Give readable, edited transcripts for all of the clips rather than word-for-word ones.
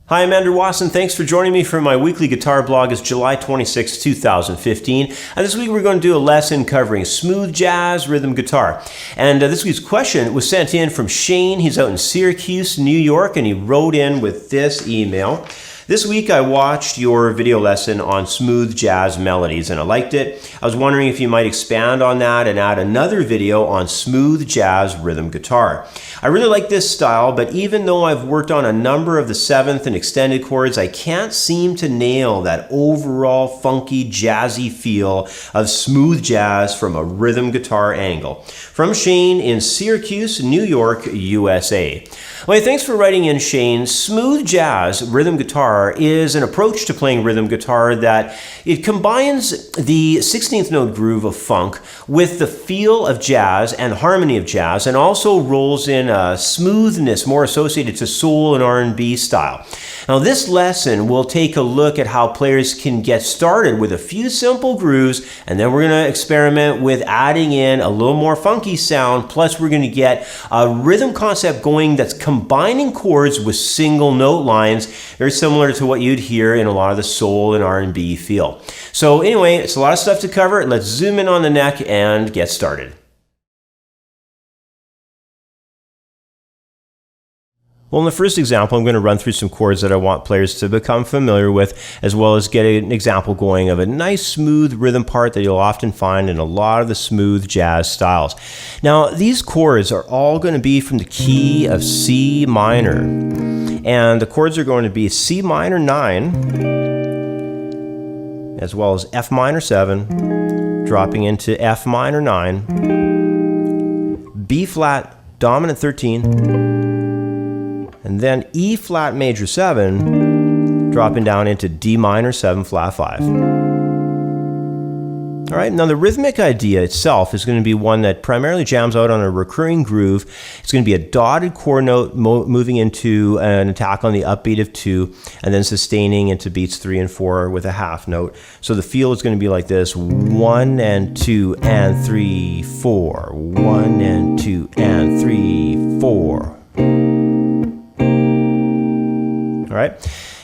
Hi, I'm Andrew Wasson. Thanks for joining me for my weekly guitar blog. It's July 26, 2015. And this week we're going to do a lesson covering smooth jazz rhythm guitar. And this week's question was sent in from Shane. He's out in Syracuse, New York, and he wrote in with this email. This week I watched your video lesson on smooth jazz melodies and I liked it. I was wondering if you might expand on that and add another video on smooth jazz rhythm guitar. I really like this style, but even though I've worked on a number of the seventh and extended chords, I can't seem to nail that overall funky jazzy feel of smooth jazz from a rhythm guitar angle. From Shane in Syracuse, New York, USA. Well, thanks for writing in, Shane. Smooth jazz rhythm guitar is an approach to playing rhythm guitar that it combines the 16th note groove of funk with the feel of jazz and harmony of jazz, and also rolls in a smoothness more associated to soul and R&B style. Now, this lesson will take a look at how players can get started with a few simple grooves, and then we're going to experiment with adding in a little more funky sound, plus we're going to get a rhythm concept going that's combining chords with single note lines, very similar to what you'd hear in a lot of the soul and R&B feel. So anyway, it's a lot of stuff to cover. Let's zoom in on the neck and get started. Well, in the first example, I'm going to run through some chords that I want players to become familiar with, as well as get an example going of a nice smooth rhythm part that you'll often find in a lot of the smooth jazz styles. Now, these chords are all going to be from the key of C minor, and the chords are going to be C minor 9, as well as F minor 7, dropping into F minor 9, B flat dominant 13, and then E flat major 7, dropping down into D minor 7 flat 5. All right, now the rhythmic idea itself is going to be one that primarily jams out on a recurring groove. It's going to be a dotted chord note moving into an attack on the upbeat of 2, and then sustaining into beats 3 and 4 with a half note. So the feel is going to be like this: 1 and 2 and 3, 4. 1 and 2 and 3, 4. All right.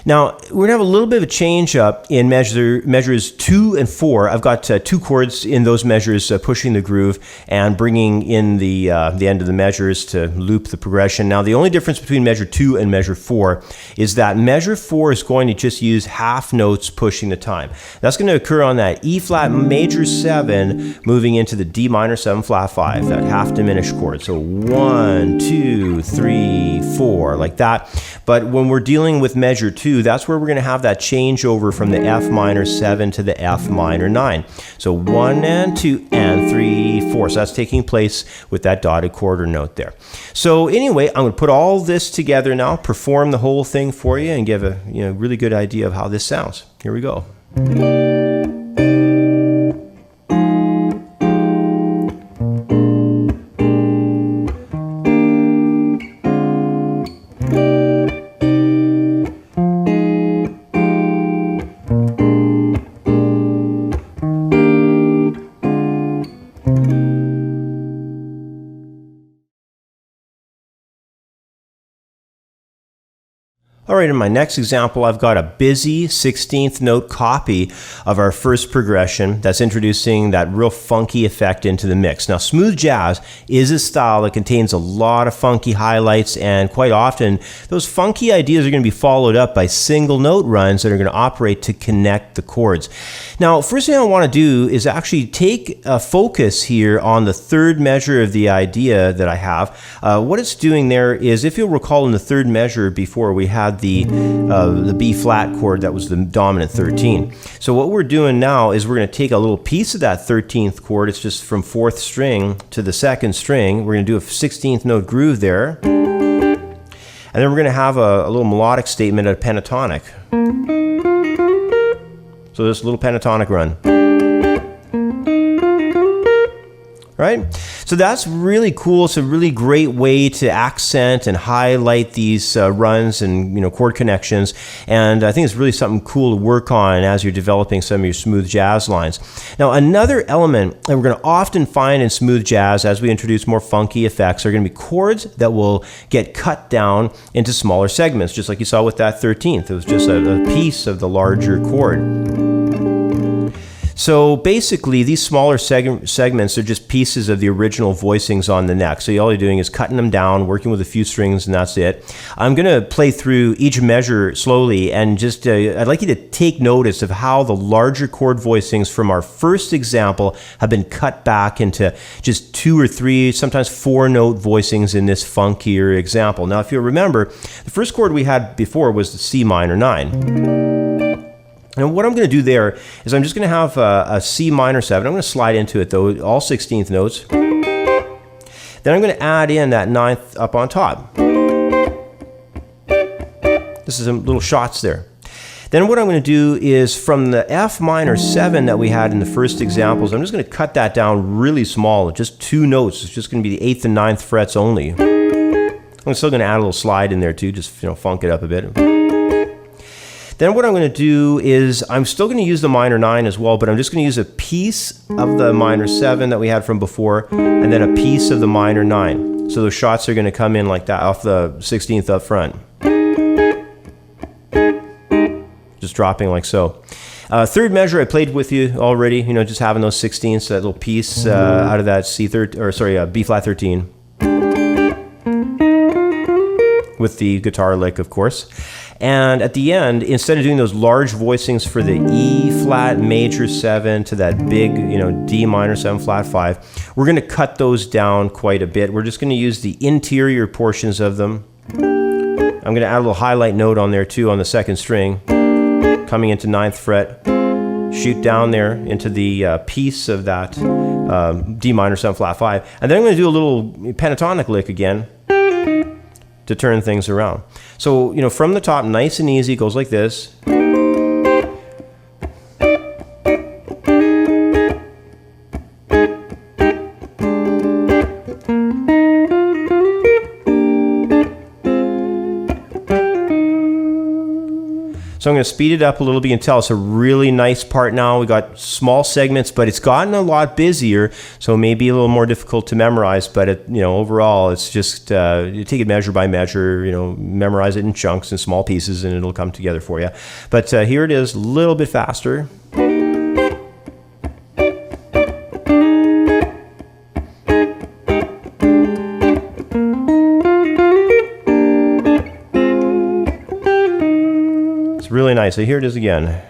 Now, we're going to have a little bit of a change up in measures 2 and 4. I've got 2 chords in those measures pushing the groove and bringing in the end of the measures to loop the progression. Now, the only difference between measure 2 and measure 4 is that measure 4 is going to just use half notes pushing the time. That's going to occur on that E flat major 7 moving into the D minor 7 flat 5, that half diminished chord. So 1, 2, 3, 4, like that. But when we're dealing with measure 2, that's where we're going to have that changeover from the F minor 7 to the F minor 9. So 1 and 2 and 3, 4. So that's taking place with that dotted quarter note there. So anyway, I'm going to put all this together now, perform the whole thing for you, and give a really good idea of how this sounds. Here we go. All right, in my next example, I've got a busy 16th note copy of our first progression that's introducing that real funky effect into the mix. Now, smooth jazz is a style that contains a lot of funky highlights, and quite often, those funky ideas are going to be followed up by single note runs that are going to operate to connect the chords. Now, first thing I want to do is actually take a focus here on the third measure of the idea that I have. What it's doing there is, if you'll recall, in the third measure before, we had the B flat chord that was the dominant 13. So what we're doing now is we're going to take a little piece of that 13th chord. It's just from 4th string to the 2nd string. We're going to do a 16th note groove there. And then we're going to have a little melodic statement at a pentatonic. So this little pentatonic run. All right? So that's really cool. It's a really great way to accent and highlight these runs and chord connections. And I think it's really something cool to work on as you're developing some of your smooth jazz lines. Now, another element that we're going to often find in smooth jazz as we introduce more funky effects are going to be chords that will get cut down into smaller segments, just like you saw with that 13th. It was just a piece of the larger chord. So basically, these smaller segments are just pieces of the original voicings on the neck. So all you're doing is cutting them down, working with a few strings, and that's it. I'm going to play through each measure slowly, and just I'd like you to take notice of how the larger chord voicings from our first example have been cut back into just 2 or 3, sometimes 4-note voicings in this funkier example. Now, if you'll remember, the first chord we had before was the C minor 9. And what I'm going to do there is I'm just going to have a C minor 7. I'm going to slide into it, though, all 16th notes. Then I'm going to add in that 9th up on top. This is some little shots there. Then what I'm going to do is from the F minor 7 that we had in the first examples, I'm just going to cut that down really small, just 2 notes. It's just going to be the 8th and 9th frets only. I'm still going to add a little slide in there too, just funk it up a bit. Then what I'm going to do is I'm still going to use the minor 9 as well, but I'm just going to use a piece of the minor 7 that we had from before, and then a piece of the minor 9. So those shots are going to come in like that off the 16th up front. Just dropping like so. Third measure I played with you already, just having those 16ths, that little piece out of that B flat 13. With the guitar lick, of course. And at the end, instead of doing those large voicings for the E flat major 7 to that big, D minor 7 flat 5, we're going to cut those down quite a bit. We're just going to use the interior portions of them. I'm going to add a little highlight note on there too on the second string, coming into 9th fret, shoot down there into the piece of that D minor 7 flat 5, and then I'm going to do a little pentatonic lick again to turn things around. So, from the top, nice and easy, goes like this. So I'm going to speed it up a little bit. You can tell it's a really nice part now. We got small segments, but it's gotten a lot busier, so it may be a little more difficult to memorize. But overall, it's just you take it measure by measure. Memorize it in chunks and small pieces, and it'll come together for you. But here it is, a little bit faster. Really nice. So here it is again.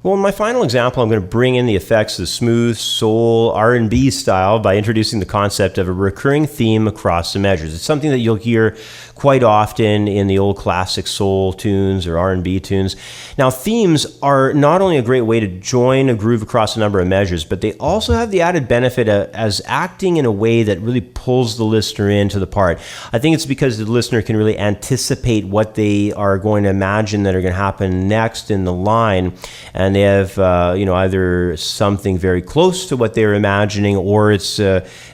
Well, in my final example, I'm going to bring in the effects of smooth soul R&B style by introducing the concept of a recurring theme across the measures. It's something that you'll hear quite often in the old classic soul tunes or R&B tunes. Now, themes are not only a great way to join a groove across a number of measures, but they also have the added benefit as acting in a way that really pulls the listener into the part. I think it's because the listener can really anticipate what they are going to imagine that are going to happen next in the line, and they have either something very close to what they were imagining, or it's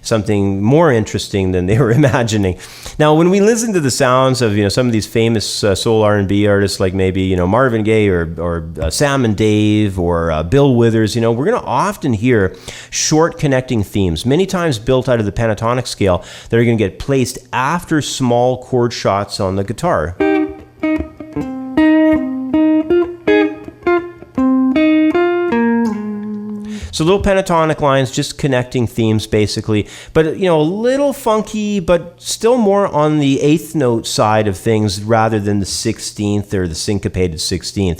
something more interesting than they were imagining. Now, when we listen to the sounds of some of these famous soul R&B artists, like maybe Marvin Gaye or Sam and Dave or Bill Withers, we're going to often hear short connecting themes, many times built out of the pentatonic scale, that are going to get placed after small chord shots on the guitar. So little pentatonic lines, just connecting themes basically, but a little funky, but still more on the 8th note side of things rather than the 16th or the syncopated 16th.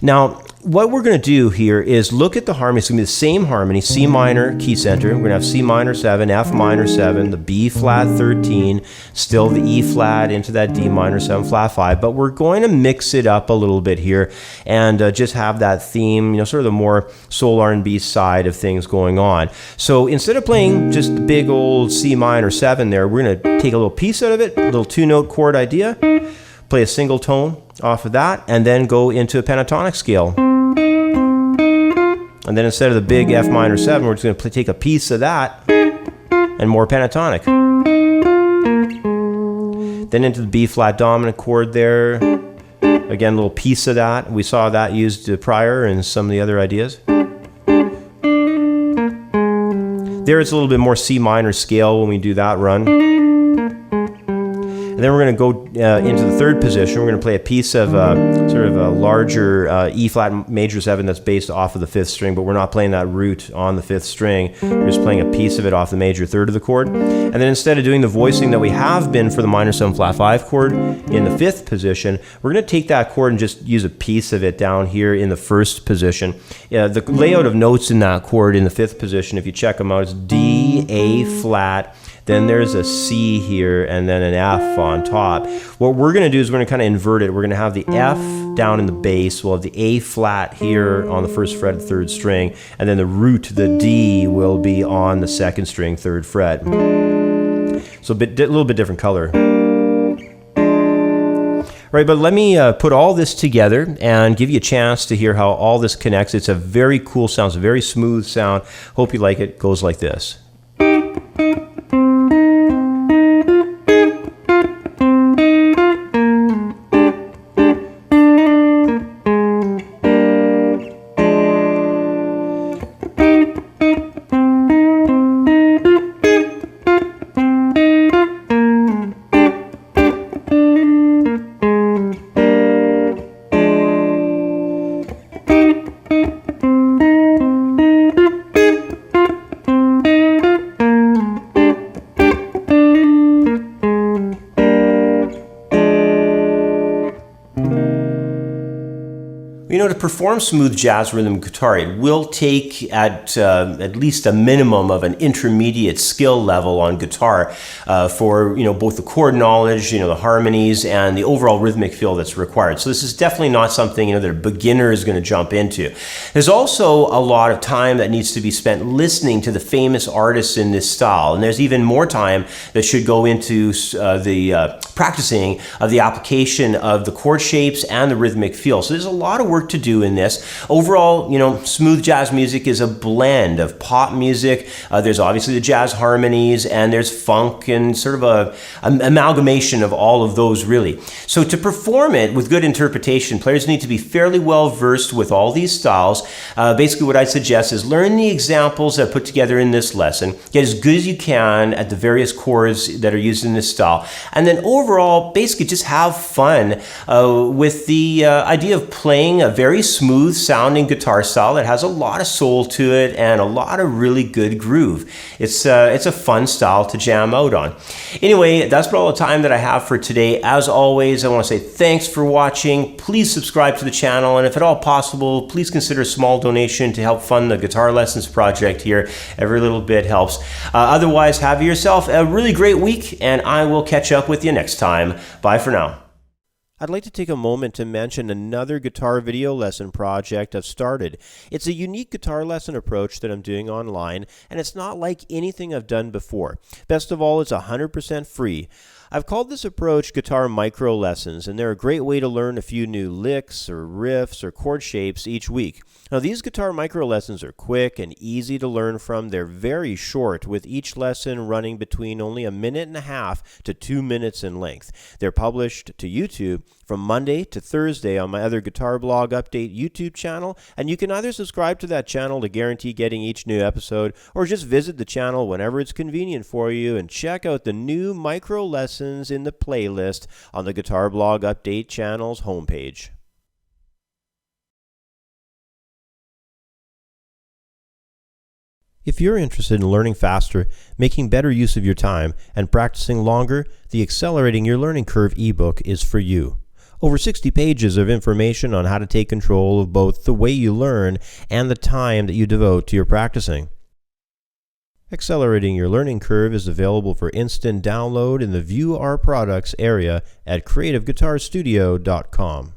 Now, what we're going to do here is look at the harmony. It's going to be the same harmony, C minor key center. We're going to have C minor 7, F minor 7, the B flat 13, still the E flat into that D minor 7 flat 5, but we're going to mix it up a little bit here and just have that theme, sort of the more soul R&B side of things going on. So instead of playing just the big old C minor 7 there, we're going to take a little piece out of it, a little 2-note chord idea, play a single tone off of that, and then go into a pentatonic scale. And then instead of the big F minor 7, we're just going to take a piece of that and more pentatonic. Then into the B flat dominant chord there. Again, a little piece of that. We saw that used prior in some of the other ideas. There it's a little bit more C minor scale when we do that run. And then we're going to go into the third position. We're going to play a piece of sort of a larger E flat major 7 that's based off of the 5th string, but we're not playing that root on the 5th string. We're just playing a piece of it off the major 3rd of the chord. And then instead of doing the voicing that we have been for the minor 7 flat 5 chord in the 5th position, we're going to take that chord and just use a piece of it down here in the 1st position. The layout of notes in that chord in the 5th position, if you check them out, is D, A flat, then there's a C here, and then an F on top. What we're going to do is we're going to kind of invert it. We're going to have the F down in the bass. We'll have the A flat here on the 1st fret of the 3rd string, and then the root, the D, will be on the 2nd string, 3rd fret. So a little bit different color. Right, but let me put all this together and give you a chance to hear how all this connects. It's a very cool sound. It's a very smooth sound. Hope you like it. It goes like this. To perform smooth jazz rhythm guitar, it will take at least a minimum of an intermediate skill level on guitar for both the chord knowledge, the harmonies, and the overall rhythmic feel that's required. So this is definitely not something that a beginner is going to jump into. There's also a lot of time that needs to be spent listening to the famous artists in this style, and there's even more time that should go into the practicing of the application of the chord shapes and the rhythmic feel. So there's a lot of work to do in this. Overall, smooth jazz music is a blend of pop music. There's obviously the jazz harmonies, and there's funk, and sort of an amalgamation of all of those, really. So to perform it with good interpretation, players need to be fairly well versed with all these styles. Basically, what I suggest is learn the examples that I put together in this lesson, get as good as you can at the various chords that are used in this style, and then overall, basically just have fun with the idea of playing a very smooth sounding guitar style that has a lot of soul to it and a lot of really good groove. It's a fun style to jam out on. Anyway, that's about all the time that I have for today. As always, I want to say thanks for watching. Please subscribe to the channel, and if at all possible, please consider a small donation to help fund the Guitar Lessons project here. Every little bit helps. Otherwise, have yourself a really great week, and I will catch up with you next time. Bye for now. I'd like to take a moment to mention another guitar video lesson project I've started. It's a unique guitar lesson approach that I'm doing online, and it's not like anything I've done before. Best of all, it's 100% free. I've called this approach Guitar Micro Lessons, and they're a great way to learn a few new licks or riffs or chord shapes each week. Now, these Guitar Micro Lessons are quick and easy to learn from. They're very short, with each lesson running between only 1.5 minutes to 2 minutes in length. They're published to YouTube from Monday to Thursday on my other Guitar Blog Update YouTube channel, and you can either subscribe to that channel to guarantee getting each new episode, or just visit the channel whenever it's convenient for you and check out the new micro lessons in the playlist on the Guitar Blog Update channel's homepage. If you're interested in learning faster, making better use of your time, and practicing longer, the Accelerating Your Learning Curve ebook is for you. Over 60 pages of information on how to take control of both the way you learn and the time that you devote to your practicing. Accelerating Your Learning Curve is available for instant download in the View Our Products area at creativeguitarstudio.com.